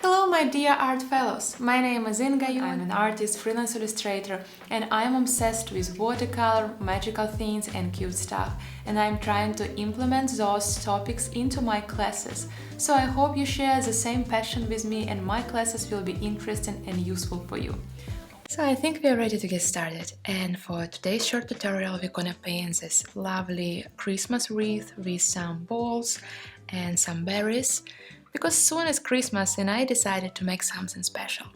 Hello my dear art fellows, my name is Inga, I'm an artist, freelance illustrator, and I'm obsessed with watercolor, magical things and cute stuff, and I'm trying to implement those topics into my classes. So I hope you share the same passion with me and my classes will be interesting and useful for you. So I think we are ready to get started, and for today's short tutorial we're gonna paint this lovely Christmas wreath with some balls and some berries, because soon is Christmas and I decided to make something special.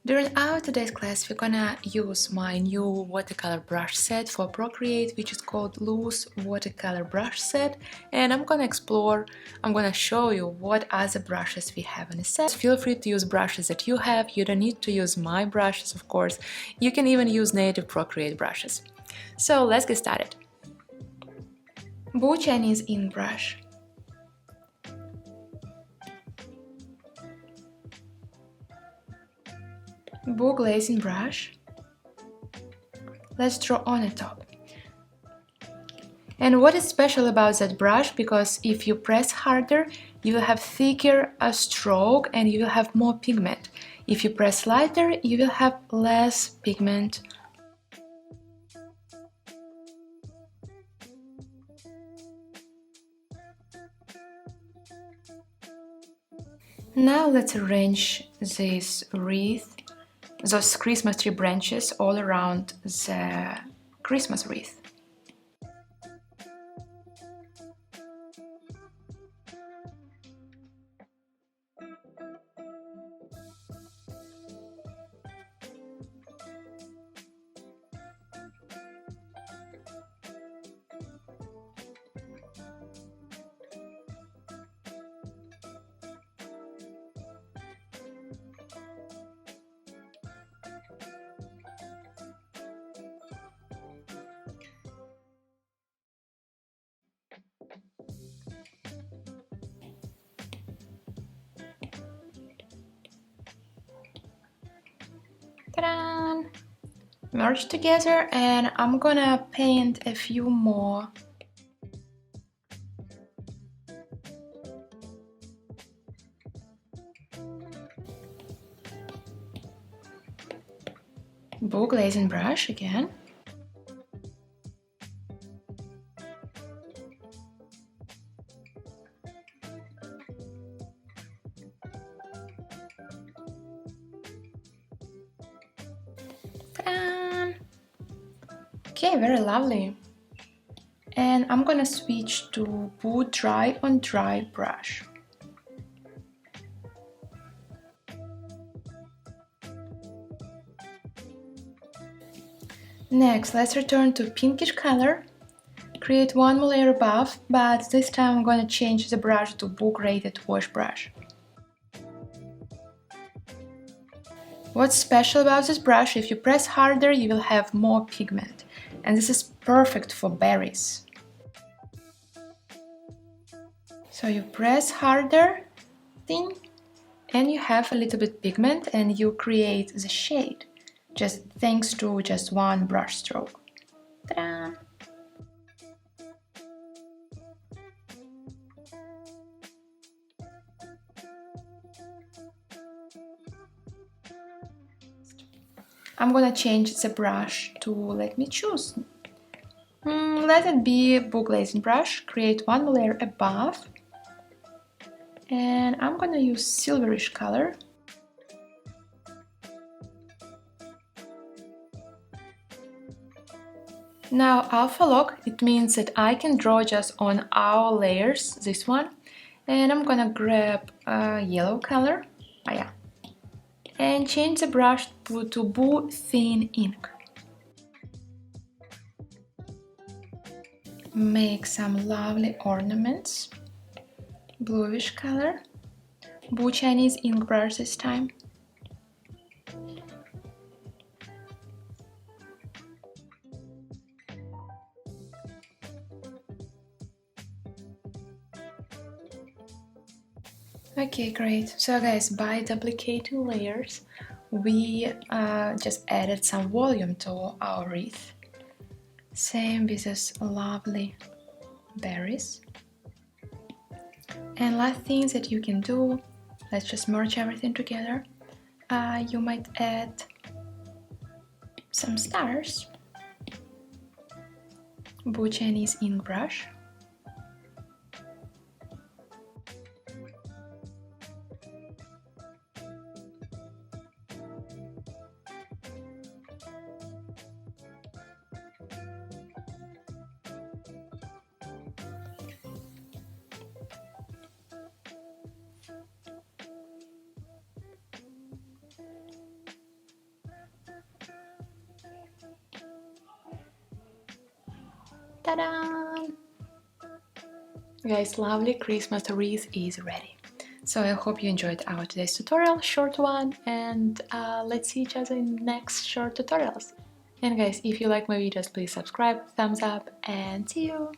During our today's class we're gonna use my new watercolor brush set for Procreate, which is called Loose Watercolor Brush Set, and I'm gonna show you what other brushes we have in the set. Feel free to use brushes that you have, you don't need to use my brushes of course, you can even use native Procreate brushes. So let's get started. Chinese ink brush. Glazing brush. Let's draw on the top. And what is special about that brush, because if you press harder you will have thicker stroke and you will have more pigment. If you press lighter you will have less pigment. Now let's arrange this wreath, those Christmas tree branches all around the Christmas wreath. Ta-da! Merge together, and I'm gonna paint a few more. Glazing brush again. Okay, very lovely. And I'm gonna switch to Dry on Dry brush. Next, let's return to pinkish color. Create one more layer above, but this time I'm gonna change the brush to Rated wash brush. What's special about this brush, if you press harder you will have more pigment, and this is perfect for berries. So you press harder thing and you have a little bit pigment and you create the shade just thanks to just one brush stroke. Ta-da! I'm gonna change the brush to, let me choose. Let it be glazing brush, create one layer above, and I'm gonna use silverish color. Now alpha lock, it means that I can draw just on our layers, this one, and I'm gonna grab a yellow color, and change the brush to Boo Thin Ink. Make some lovely ornaments, bluish color, Chinese ink brush this time. Okay, great. So guys, by duplicating layers, we just added some volume to our wreath. Same with this lovely berries. And last thing that you can do, let's just merge everything together. You might add some stars, Chinese ink brush, ta-da! Guys, lovely Christmas wreath is ready. So I hope you enjoyed our today's tutorial, short one, and let's see each other in next short tutorials. And guys, if you like my videos, please subscribe, thumbs up, and see you!